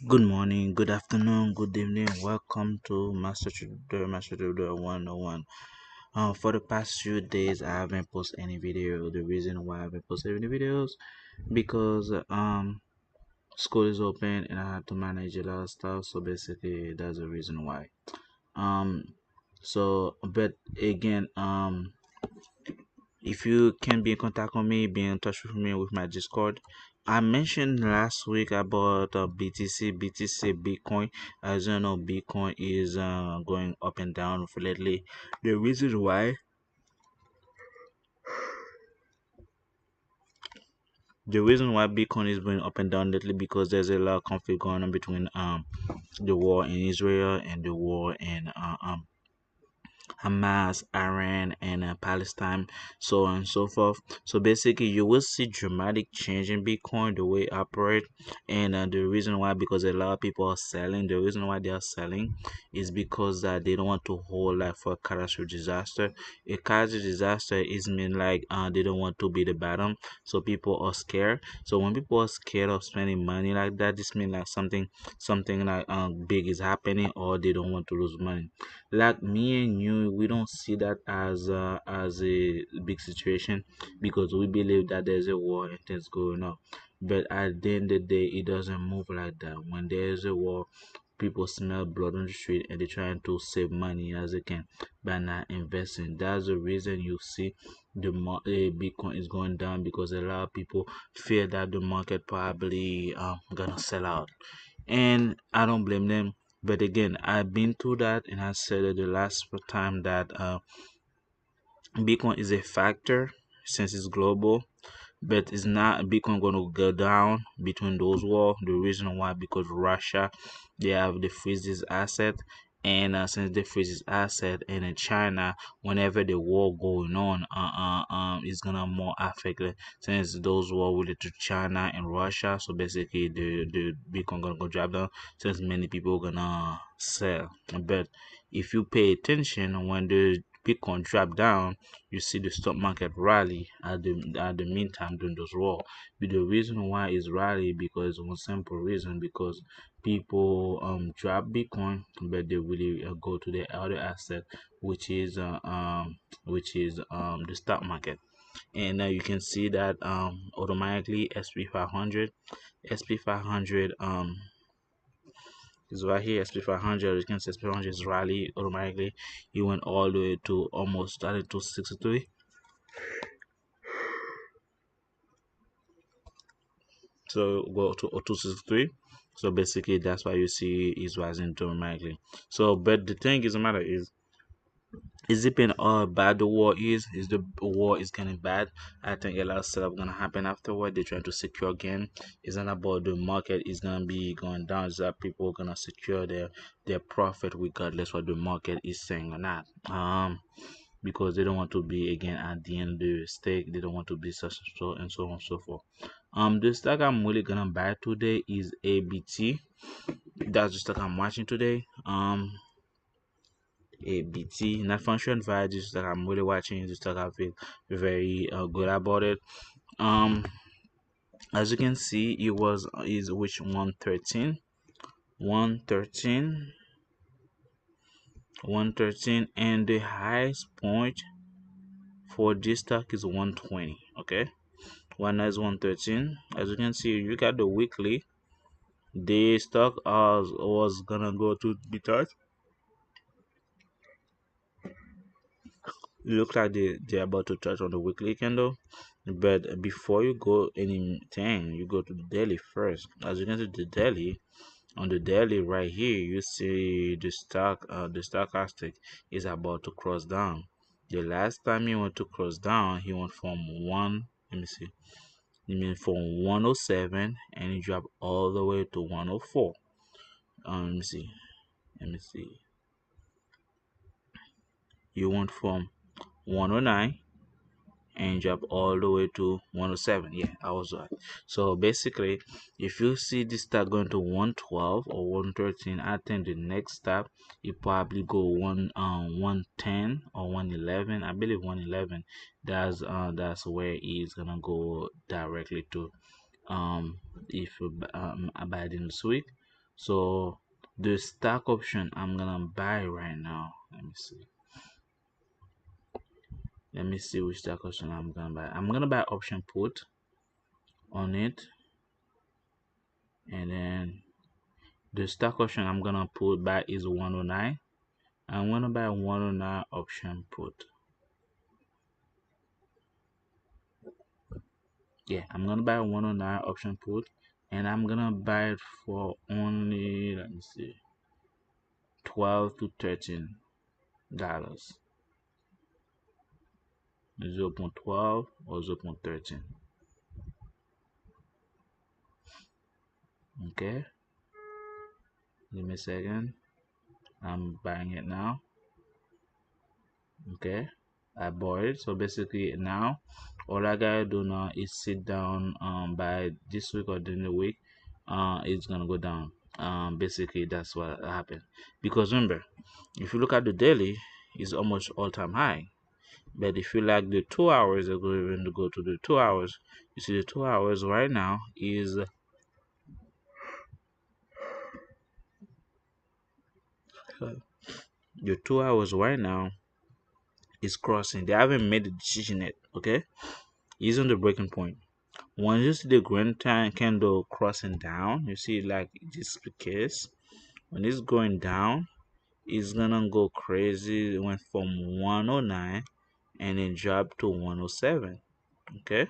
Good morning, good afternoon, good evening. Welcome to Master Trader 101. For the past few days, I haven't posted any video. The reason why I haven't posted any videos because school is open and I have to manage a lot of stuff. So basically, that's the reason why. Um, but again, if you can be in contact with me, be in touch with me with my Discord. I mentioned last week about BTC, Bitcoin. As you know, Bitcoin is going up and down lately. The reason why, Bitcoin is going up and down lately because there's a lot of conflict going on between the war in Israel and the war in Hamas, Iran, and Palestine, so on and so forth. So basically, you will see dramatic change in Bitcoin, the way it operate, and the reason why because a lot of people are selling. The reason why they are selling is because that they don't want to hold like for a catastrophic disaster. A catastrophic disaster is mean like they don't want to be the bottom, so people are scared. So when people are scared of spending money like that, this means like something like big is happening, or they don't want to lose money. Like me and you, we don't see that as a big situation because we believe that there's a war and things going on. But at the end of the day, it doesn't move like that. When there's a war, people smell blood on the street and they're trying to save money as they can by not investing. That's the reason you see Bitcoin is going down because a lot of people fear that the market probably gonna sell out, and I don't blame them. But again, I've been through that, and I said it the last time that Bitcoin is a factor since it's global, but it's not Bitcoin going to go down between those wars. The reason why because Russia they have the freeze this asset, and since they freeze this asset, and in China, whenever the war going on, it's gonna more affect since those war related to China and Russia. So basically, the Bitcoin gonna go drop down since many people gonna sell. But if you pay attention when the Bitcoin drop down, you see the stock market rally at the meantime during those war. But the reason why is rally because one simple reason because people drop Bitcoin, but they really go to the other asset, which is the stock market. And now you can see that automatically SP500 is right here. SP500, you can see SP500 is rally automatically. It went all the way to almost started to 63. So go to 263. So basically that's why you see is rising dramatically. So but the thing is the matter is depending on bad the war is the war is getting bad. I think a lot of stuff gonna happen afterward. They're trying to secure again. It's not about the market is gonna be going down, it's that people are gonna secure their profit regardless what the market is saying or not. Because they don't want to be again at the end of the stake, they don't want to be successful and so on and so forth. The stock I'm really gonna buy today is ABT. That's the stock I'm watching today. ABT, not function value, stock I'm really watching. The stock I feel very good about it. Um, as you can see, it was is which 113, 113, 113, and the highest point for this stock is 120. Okay, one is 113. As you can see, you got the weekly. The stock was gonna go to be touched. It looks like they're about to touch on the weekly candle, but before you go anything, you go to the daily first. As you can see, the daily on the daily right here, you see the stochastic is about to cross down. The last time he went to cross down, he went from one. Let me see. He went from 107 and he dropped all the way to 104. Let me see. Let me see. You went from 109 and drop all the way to 107. Yeah, I was right. So basically, if you see this start going to 112 or 113, I think the next step you probably go 110 or 111. I believe 111. That's where it's gonna go directly to if by the end of this week. So the stock option I'm gonna buy right now. Let me see which stock option I'm gonna buy. I'm gonna buy option put on it, and then the stock option I'm gonna put buy is 109. I'm gonna buy 109 option put. Yeah, I'm gonna buy 109 option put, and I'm gonna buy it for only, let me see, 12 to 13 dollars, 0.12 or 0.13. Okay, give me a second. I'm buying it now. Okay, I bought it. So basically now all I gotta do now is sit down by this week or during the week it's gonna go down. Basically that's what happened. Because remember, if you look at the daily, it's almost all-time high. But if you like the 2 hours, are going to go to the 2 hours. You see the 2 hours right now is your 2 hours right now is crossing. They haven't made a decision yet. Okay, it's on the breaking point. Once you see the green time candle crossing down, you see like this case. When it's going down, it's gonna go crazy. It went from 109 and then dropped to 107. Okay,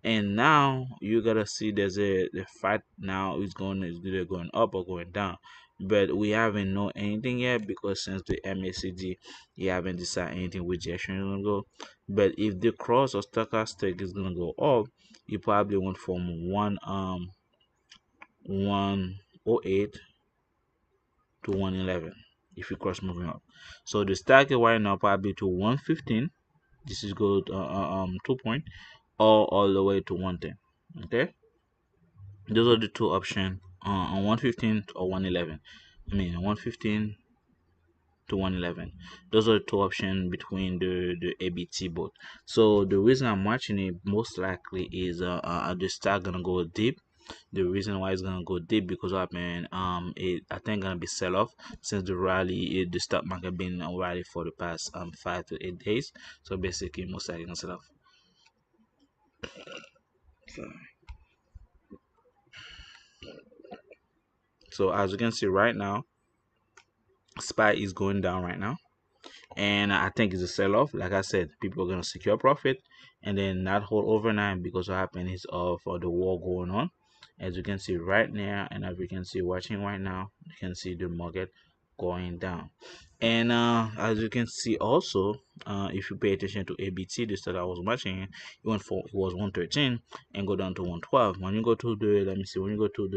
and now you gotta see there's a the fight now is either going up or going down, but we haven't know anything yet because since the MACD, you haven't decided anything which direction is gonna go. But if the cross or stochastic is gonna go up, you probably went from 108 to 111 if you cross moving up. So the stack right now probably to 115. This is good 2 point, or all the way to 110. Okay, those are the two options on 115 or 111. I mean 115 to 111. Those are the two options between the ABT both. So the reason I'm watching it most likely is the stock gonna go deep. The reason why it's gonna go deep because what happened, it I think gonna be sell off since the rally, the stock market been a rally for the past 5 to 8 days. So basically most likely gonna sell off. So as you can see right now, SPY is going down right now, and I think it's a sell-off. Like I said, people are gonna secure profit and then not hold overnight because what happened is for the war going on. As you can see right now, and as you can see watching right now, you can see the market going down. And as you can see also, if you pay attention to ABT, this that I was watching, it was 113 and go down to 112. When you go to the, let me see, when you go to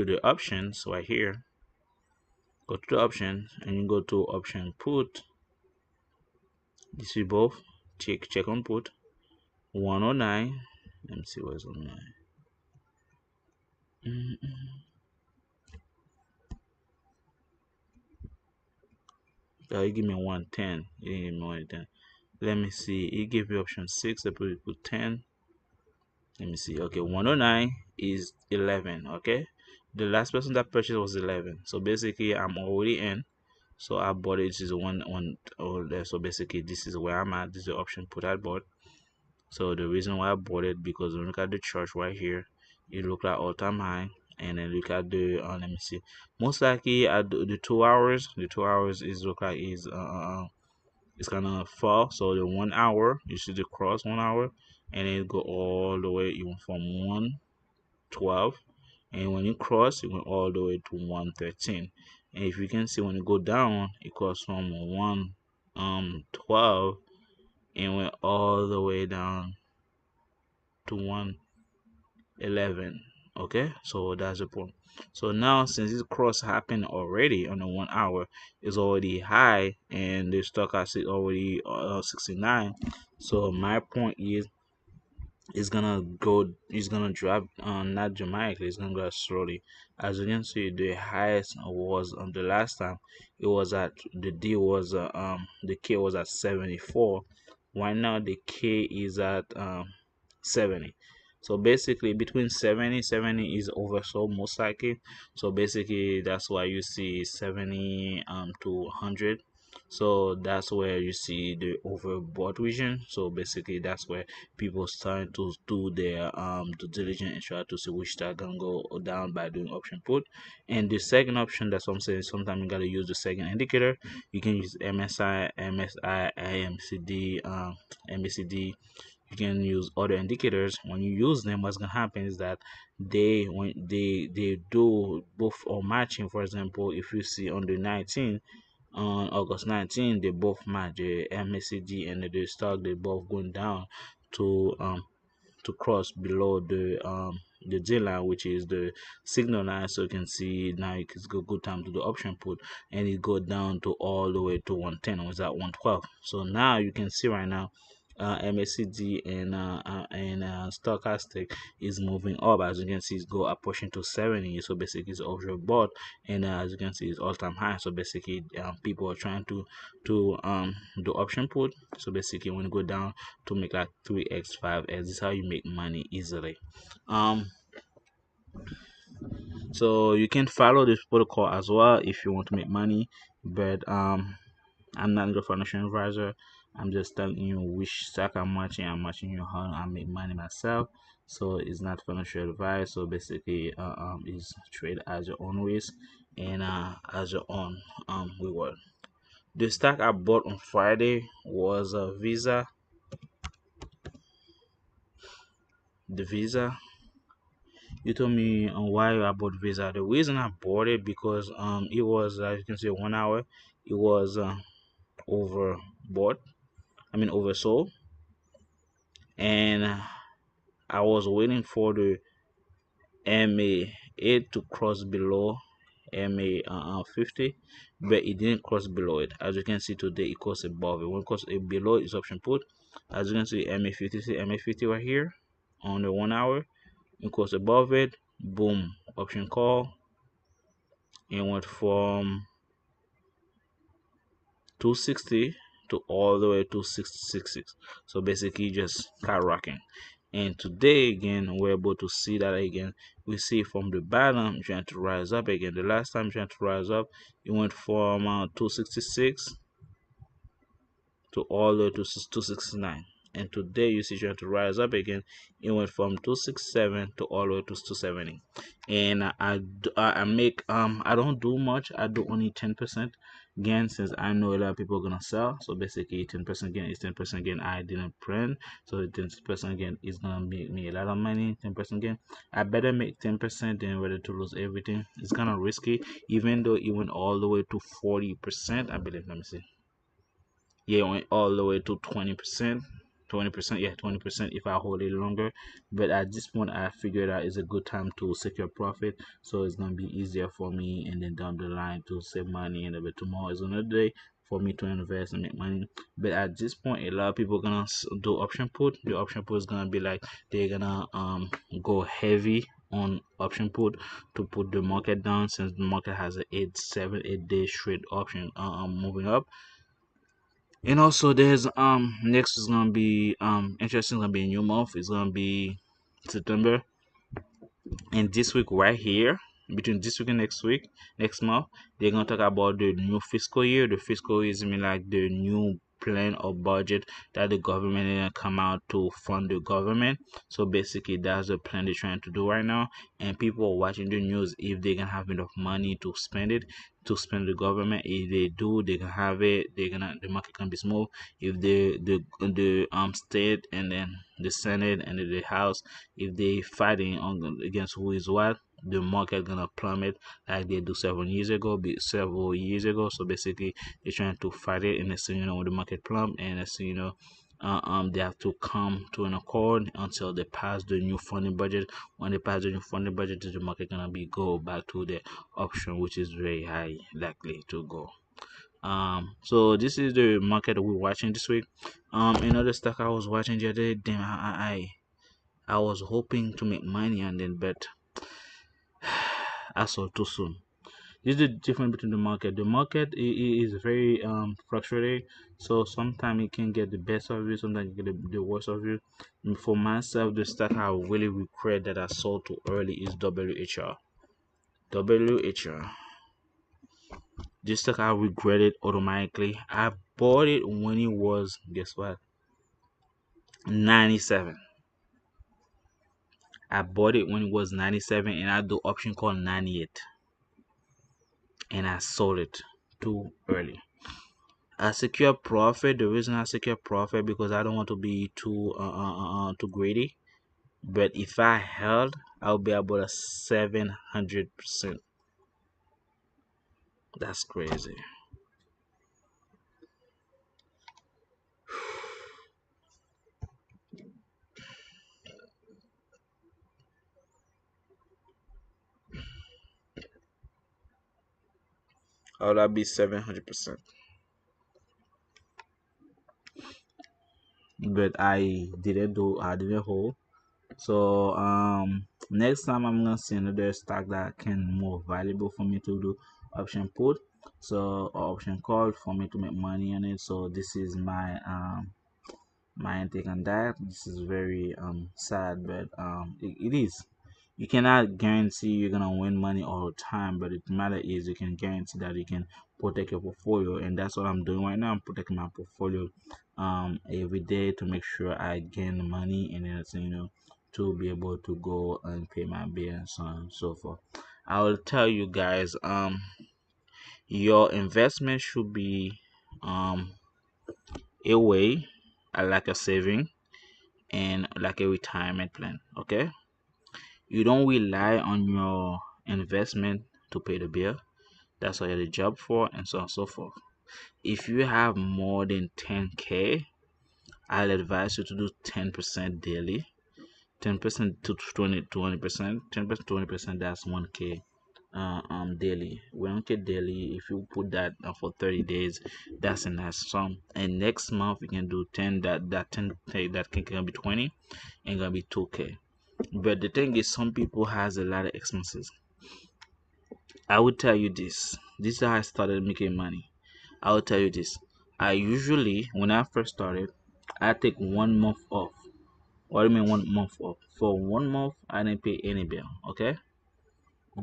the options right here, go to the option and you go to option put. You see both. Check on put 109. Let me see what's on 9. You give me 110. You didn't give me 110. Let me see. He gave you option 6. I put 10. Let me see. Okay, 109 is 11. Okay, the last person that purchased was 11. So basically, I'm already in. So I bought it. This is one. Oh, so basically, this is where I'm at. This is the option put I bought. So the reason why I bought it because when you look at the chart right here, it look like all-time high, and then look at the let me see, most likely at the 2 hours, the 2 hours is look like is it's gonna fall. So the 1 hour, you see the cross 1 hour, and then it go all the way even from 112, and when you cross, it went all the way to 113. And if you can see when you go down, it goes from 112 and went all the way down to 111. Okay, so that's the point. So now since this cross happened already on the 1 hour, is already high and the stock has already 69. So my point is it's gonna drop not dramatically, it's gonna go slowly. As you can see, the highest was the last time it was at the D was the K was at 74. Right now the K is at 70. So basically between 70 is oversold most likely. So basically that's why you see 70 to 100. So that's where you see the overbought region. So basically that's where people starting to do their due diligence and try to see which stock gonna go down by doing option put. And the second option, that's what I'm saying, sometimes you gotta use the second indicator. You can use MSI, MSI, AMCD, MACD. You can use other indicators. When you use them, what's gonna happen is that when they do both are matching. For example, if you see on the 19, on August 19, they both match, the MACD and the stock, they both going down to cross below the J line, which is the signal line. So you can see now it's good time to do option put, and it go down to all the way to 110, was at 112. So now you can see right now MACD and stochastic is moving up. As you can see, it's go approaching to 70. So basically it's overbought, and as you can see, it's all-time high. So basically people are trying to do option put. So basically when you go down to make like 3x 5x, this is how you make money easily. um so you can follow this protocol as well if you want to make money, but I'm not your financial advisor. I'm just telling you which stock I'm watching. I'm watching you how I make money myself. So it's not financial advice. So basically is trade as your own risk and as your own reward. The stock I bought on Friday was Visa. The Visa. You told me on why I bought Visa. The reason I bought it because it was, as you can see, 1 hour. It was overbought. I mean oversold, and I was waiting for the MA8 to cross below MA 50, but it didn't cross below it. As you can see today, it crossed above it. When it crossed below, it's option put. As you can see, MA50, see MA50 right here on the 1 hour. It crossed above it, boom, option call, and went from 260 to all the way to 666. So basically just skyrocketing. And today again we're able to see that again. We see from the bottom trying to rise up again. The last time trying to rise up, it went from 266 to all the way to 269. And today you see trying to rise up again. It went from 267 to all the way to 270. And I make I don't do much. I do only 10% gain, since I know a lot of people are gonna sell. So basically 10% gain is 10% gain I didn't print. So 10% gain is gonna make me a lot of money. 10% gain, I better make 10% than rather to lose everything. It's kind of risky, even though it went all the way to 40%, I believe. Let me see. Yeah, it went all the way to 20%. 20%, yeah, 20% if I hold it longer. But at this point I figured out it's a good time to secure profit, so it's gonna be easier for me, and then down the line to save money, and then tomorrow is another day for me to invest and make money. But at this point a lot of people gonna do option put. The option put is gonna be like they're gonna go heavy on option put to put the market down, since the market has a 8 day straight option moving up. And also there's next is gonna be interesting, gonna be a new month. It's gonna be September. And this week right here, between this week and next month, they're gonna talk about the new fiscal year. The fiscal year is mean like the new plan or budget that the government is gonna come out to fund the government. So basically that's the plan they're trying to do right now. And people are watching the news if they can have enough money to spend it, to spend the government. If they do, they can have it, the market can be smooth. If the state and then the Senate and the House, if they fighting on against who is what, the market gonna plummet like they do several years ago. So basically they're trying to fight it, and next thing you know, when the market plummet, and next thing you know, they have to come to an accord until they pass the new funding budget. When they pass the new funding budget, the market gonna be go back to the option, which is very high likely to go. So this is the market that we're watching this week. Another stock I was watching the other day, damn, I was hoping to make money, and then but I saw too soon. This is the difference between the market. The market is very fluctuating, so sometimes it can get the best of you, sometimes it get the worst of you. And for myself, the stock I really regret that I sold too early is WHR. WHR. This stock I regret it automatically. I bought it when it was, guess what, 97. I bought it when it was 97, and I do option called 98, and I sold it too early. I secure profit. The reason I secure profit because I don't want to be too greedy. But if I held, I'll be about a 700%. That's crazy. How would that be 700%? But I didn't hold. So next time I'm gonna see another stock that can more valuable for me to do option put. So or option call for me to make money on it. So this is my intake on that. This is very sad, but it is. You cannot guarantee you're gonna win money all the time, but the matter is you can guarantee that you can protect your portfolio, and that's what I'm doing right now. I'm protecting my portfolio every day to make sure I gain money and everything, to be able to go and pay my bill and so on and so forth. I will tell you guys, your investment should be um a way, like a saving and like a retirement plan. Okay, you don't rely on your investment to pay the bill. That's what you're the job for, and so on and so forth. If you have more than 10K, I'll advise you to do 10% daily. 10% to 20%. 10% 20%, that's 1K daily. 1K daily, if you put that for 30 days, that's a nice sum. And next month you can do 10, that 10K, that can be 20 and gonna be 2K. But the thing is, some people has a lot of expenses. I will tell you this. This is how I started making money. I will tell you this. I usually, when I first started, I take 1 month off. What do you mean 1 month off? For 1 month, I didn't pay any bill. Okay.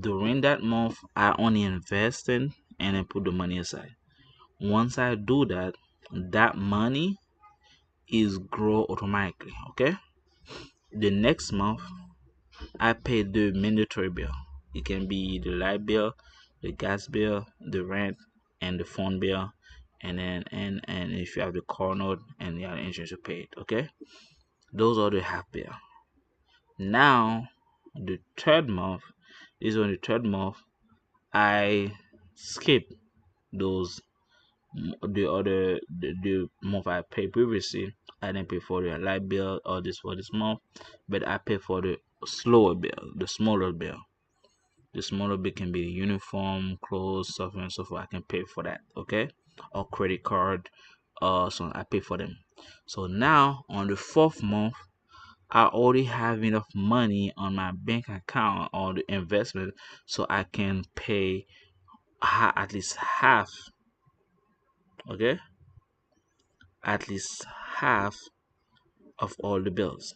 During that month, I only invested and then put the money aside. Once I do that, that money is grow automatically. Okay. The next month, I pay the mandatory bill. It can be the light bill, the gas bill, the rent, and the phone bill, and then and if you have the car note and the other insurance, you pay it. Okay, those are the half bill. Now, the third month is on the third month. I skip those the month I paid previously. I didn't pay for the light bill or this for this month, but I pay for the slower bill, the smaller bill. The smaller bill can be uniform, clothes, stuff and so forth. I can pay for that, okay? Or credit card, so I pay for them. So now on the fourth month, I already have enough money on my bank account or the investment, so I can pay at least half, okay? At least half of all the bills.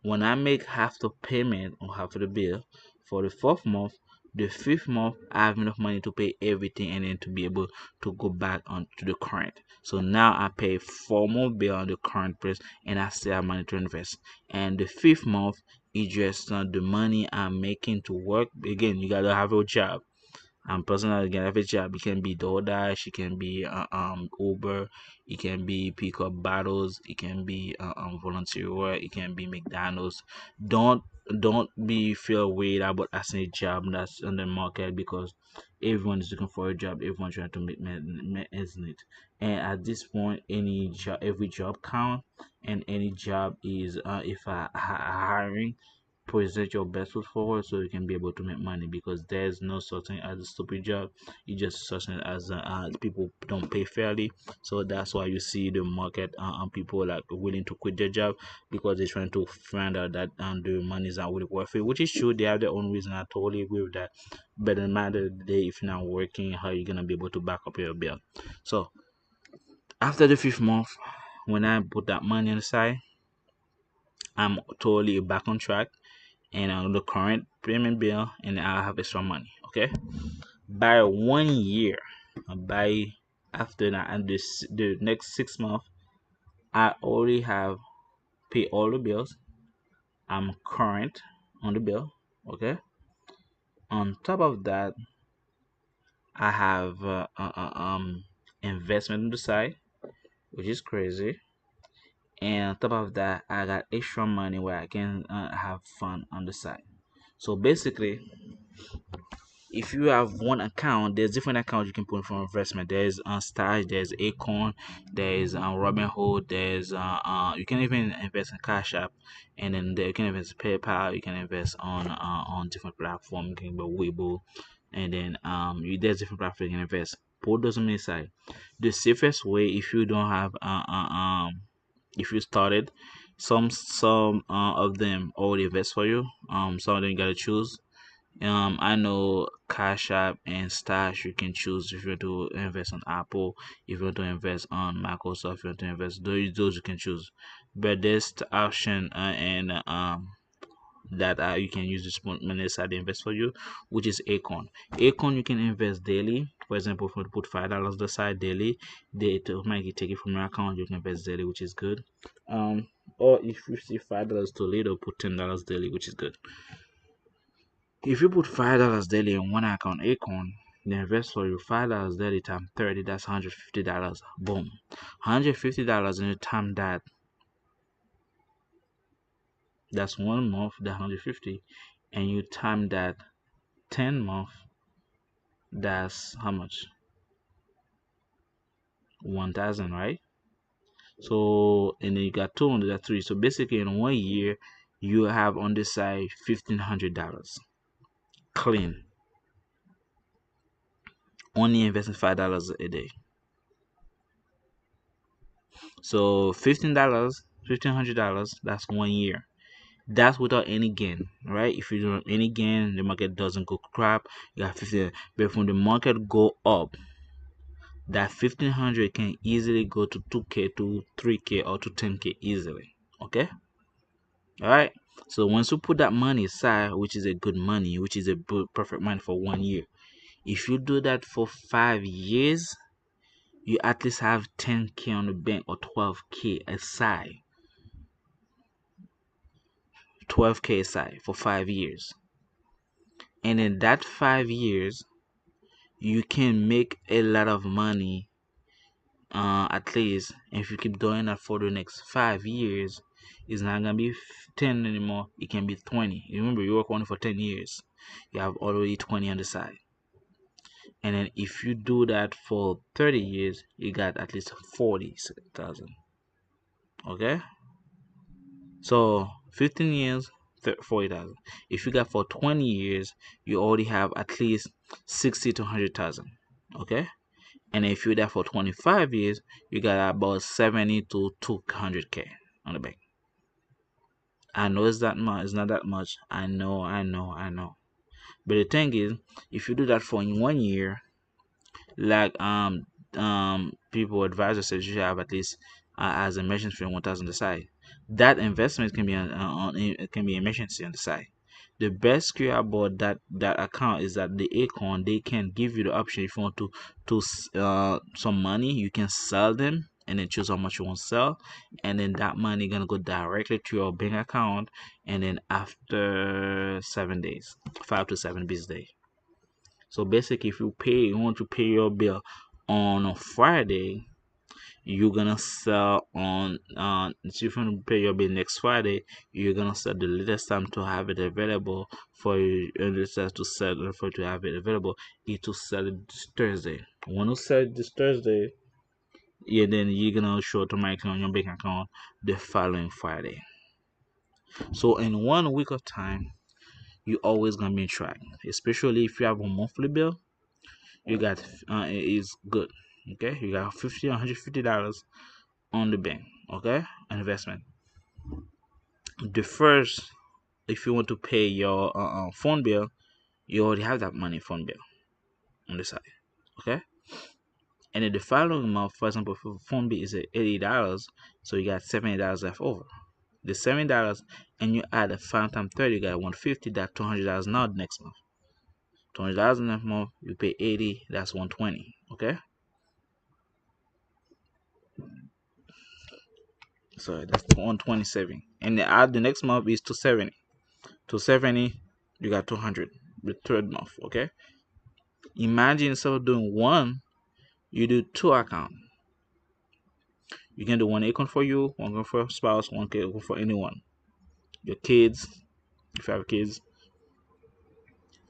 When I make half the payment or half of the bill for the fourth month, the fifth month I have enough money to pay everything and then to be able to go back on to the current. So now I pay 4 more bill on the current price and I still have money to invest. And the fifth month is just the money I'm making to work. Again, you gotta have a job. Personally, again, every job, it can be DoorDash, it can be Uber, it can be pick up bottles, it can be volunteer work, it can be McDonald's. Don't don't be feel weird about asking a job that's on the market because everyone is looking for a job, everyone trying to make ends meet. And at this point, any job, every job count, and any job is if I hiring. present your best foot forward so you can be able to make money, because there's no such thing as a stupid job. It's just such thing as people don't pay fairly. So that's why you see the market people like willing to quit their job, because they're trying to find out that the money is not really worth it, which is true. They have their own reason. I totally agree with that. But in the matter of the day, if you're not working, how you gonna be able to back up your bill? So after the fifth month, when I put that money on the side, I'm totally back on track and on the current payment bill, and I have extra money. Okay, by 1 year, by after that, and the next 6 months, I already have paid all the bills. I'm current on the bill. Okay, on top of that, I have investment on the side, which is crazy. And on top of that, I got extra money where I can have fun on the side. So basically, if you have one account, there's different accounts you can put for investment. There's Stash, there's Acorn, there's Robinhood, there's you can even invest in Cash App, and then there you can invest in PayPal. You can invest on different platforms. You can invest Weibo, and then there's different platforms you can invest. Put those on the side. The safest way, if you don't have if you started, some of them already invest for you. Some of them you gotta choose. I know Cash App and Stash you can choose if you want to invest on Apple, if you want to invest on Microsoft, if you want to invest those you can choose. But there's the option and that you can use this money aside to invest for you, which is Acorn. Acorn you can invest daily. For example, if you put $5 aside daily, they automatically take it from your account. You can invest daily, which is good. Or if you see $5 too little, put $10 daily, which is good. If you put $5 daily in one account, Acorn, the invest for you $5 daily times 30, that's $150. Boom. $150 in the time that's 1 month, that's 150. And you time that 10 month, that's how much? 1,000, right? So and then you got 200, that's three. So basically in 1 year, you have on this side $1,500 clean. Only investing $5 a day. So $1,500, that's 1 year. That's without any gain, right? If you don't have any gain, the market doesn't go crap. You got 50. But when the market go up, that 1,500 can easily go to 2K, to 3K, or to 10K easily. Okay, all right. So once you put that money aside, which is a good money, which is a perfect money for 1 year, if you do that for 5 years, you at least have 10K on the bank or 12K aside. 12K aside for 5 years. And in that 5 years, you can make a lot of money. At least if you keep doing that for the next 5 years, it's not gonna be 10 anymore. It can be 20. Remember, you work only for 10 years. You have already 20 on the side. And then if you do that for 30 years, you got at least 40,000. Okay, so 15 years, 40,000. If you got for 20 years, you already have at least 60 to 100,000. Okay, and if you're there for 25 years, you got about 70 to 200K on the bank. I know it's that much, it's not that much. I know. But the thing is, if you do that for in 1 year, like people advisors says you should have at least as emergency fund 1,000 aside. That investment can be it can be emergency on the side. The best cure about that account is that the Acorn, they can give you the option if you want to some money, you can sell them and then choose how much you want to sell, and then that money gonna go directly to your bank account, and then after 7 days, 5 to 7 business days. So basically, if you want to pay your bill on a Friday, you're gonna sell on if you want to pay your bill next Friday, you're gonna set the latest time to have it available for you, and it says to sell for to have it available is to sell it this Thursday. When you sell it this Thursday, yeah, then you're gonna show automatically on your bank account the following Friday. So in 1 week of time, you always gonna be in track. Especially if you have a monthly bill, you got is good. Okay, you got $150 on the bank. Okay, investment. The first, if you want to pay your phone bill, you already have that money phone bill on the side. Okay, and then the following month, for example, if your phone bill is at $80, so you got $70 left over. The $70 and you add a 5 times 30, you got 150. That $200 now the next month. $200 next month, you pay 80. That's 120. Okay, so that's 127. And then add the next month is 270. 270, you got 200. The third month. Okay, imagine instead of doing one, you do two accounts. You can do one account for you, one account for your spouse, one account for anyone, your kids, if you have kids,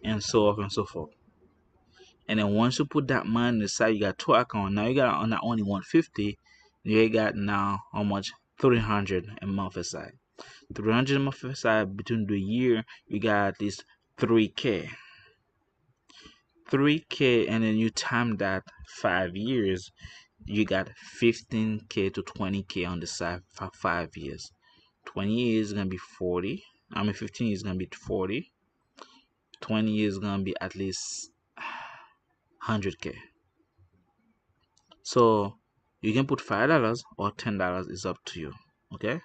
and so on and so forth. And then once you put that money aside, you got two accounts. Now you got on not only 150, you got now how much? 300 a month aside. 300 a month aside between the year, you got at least 3K. 3K, and then you time that 5 years, you got 15K to 20K on the side for 5 years. 20 years is gonna be 40. 15 years is gonna be 40. 20 years is gonna be at least 100K. So you can put $5 or $10. Is up to you. Okay.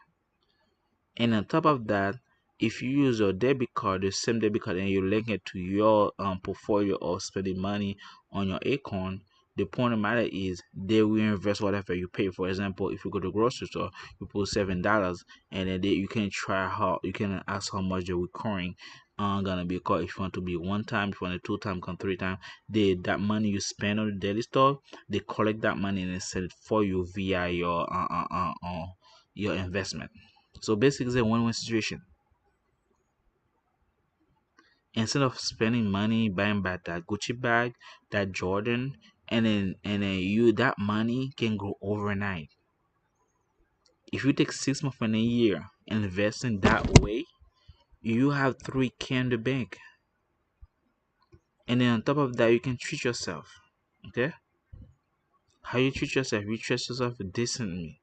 And on top of that, if you use your debit card, the same debit card, and you link it to your portfolio of spending money on your account, the point of the matter is they will invest whatever you pay. For example, if you go to the grocery store, you put $7, and then you can try how you can ask how much the recurring gonna be called. If you want to be one time, if you want to two time, come 3 times, that money you spend on the daily store, they collect that money and they sell it for you via your investment. So basically, it's a win-win situation. Instead of spending money buying back that Gucci bag, that Jordan, and then you that money can grow overnight. If you take 6 months and a year and invest in that way, you have 3K in the bank. And then on top of that, you can treat yourself. Okay? How you treat yourself? You treat yourself decently.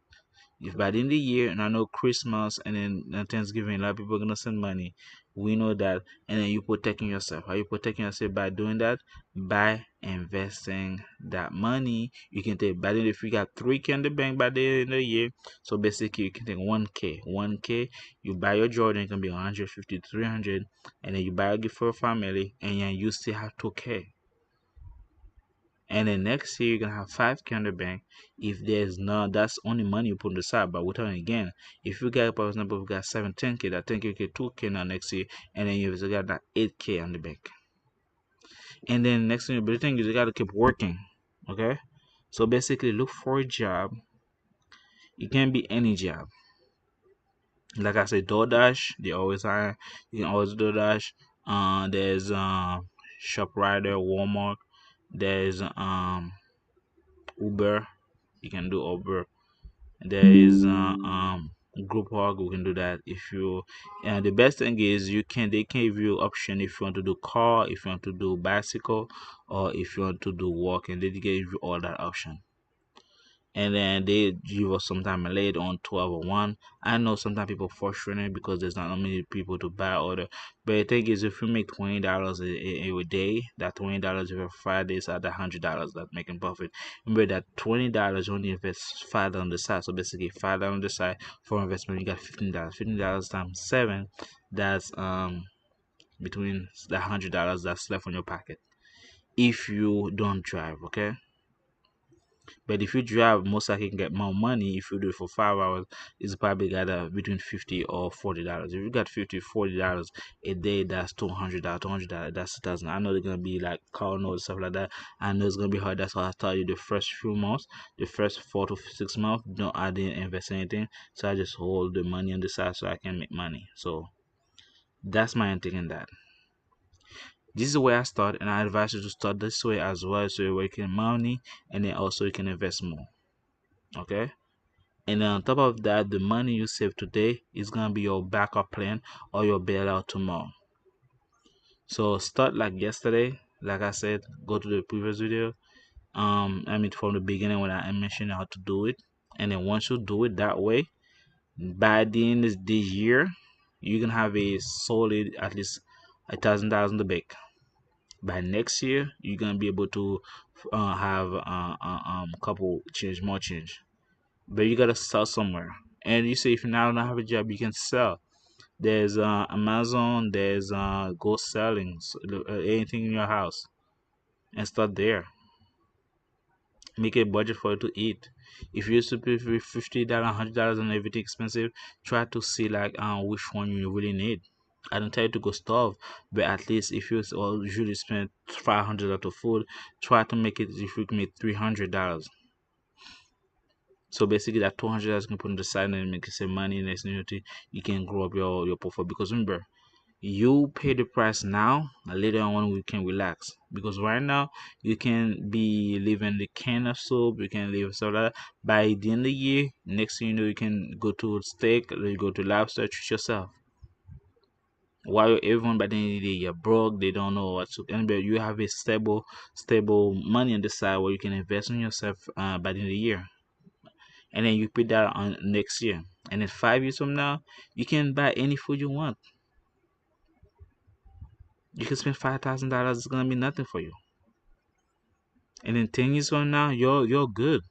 If by the end of the year, and I know Christmas and then Thanksgiving, a lot of people are gonna send money. We know that, and then you protecting yourself. How you protecting yourself by doing that? By investing that money. You can take by then if you got 3K in the bank by the end of the year. So basically, you can take 1K. 1K, you buy your Jordan, it can be 150 to 300, and then you buy a gift for a family, and then you still have 2K. And then next year you're gonna have 5K on the bank. If there's none, that's only money you put on the side. But we're talking again, if you get, for example, we got 17K, that 10K, 2K now next year, and then you've got that 8K on the bank. And then next thing, but the thing is, you gotta keep working. Okay, so basically, look for a job. It can be any job. Like I said, DoorDash, they always hire. You can always DoorDash. There's ShopRider, Walmart. There's Uber. You can do Uber. There is group work. We can do that if you. And the best thing is they can give you option if you want to do car, if you want to do bicycle, or if you want to do walk, and they give you all that option. And then they give us sometime late on 12 or 1. I know sometimes people frustrated because there's not many people to buy order. But the thing is, if you make $20 a day, that $20 over 5 days at $100 that making profit. Remember that $20 only invest $5 on the side. So basically $5 on the side for investment, you got $15. $15 times 7, that's between the $100 that's left on your pocket. If you don't drive, okay? But if you drive, most likely can get more money. If you do it for 5 hours, it's probably got between 50 or $40. If you got 50, $40 a day, that's $200. $200, that's 1,000. I know they're gonna be like car notes stuff like that. I know it's gonna be hard. That's why I tell you the first few months, the first 4 to 6 months, don't I didn't invest anything. So I just hold the money on the side so I can make money. So that's my thinking in that. This is the way I start, and I advise you to start this way as well, so you're making money, and then also you can invest more. Okay, And then on top of that, the money you save today is gonna be your backup plan or your bailout tomorrow. So start like yesterday. Like I said, go to the previous video. I mean from the beginning when I mentioned how to do it. And then once you do it that way, by the end of the year, you can have a solid at least $1,000 in the bank. By next year, you're gonna be able to have couple change more change. But you gotta sell somewhere. And you say if you now don't have a job, you can sell. There's Amazon. There's go selling anything in your house and start there. Make a budget for you to eat. If you used to pay for $50, $100 on everything expensive, try to see like which one you really need. I don't tell you to go starve, but at least if you usually spend $500 to food, try to make it if you can make $300. So basically, that $200 you can put on the side and make some money. Next thing you can grow up your portfolio. Because remember, you pay the price now, and later on we can relax. Because right now you can be living the can of soup, you can live so that by the end of the year, next thing you know, you can go to steak, or you go to lobster, treat yourself. While everyone by the end of the day you're broke, they don't know what to and but you have a stable money on the side where you can invest in yourself by the end of the year. And then you put that on next year. And then 5 years from now, you can buy any food you want. You can spend $5,000, it's gonna be nothing for you. And then 10 years from now, you're good.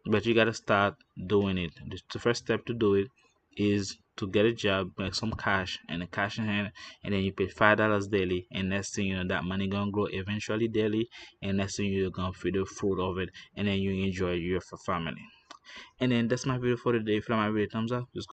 But you gotta start doing it. The first step to do it is to get a job, make some cash and a cash in hand, and then you pay $5 daily, and next thing you know that money gonna grow eventually daily, and next thing you're gonna feel the fruit of it, and then you enjoy your family. And then that's my video for today. If you like my video, thumbs up. Just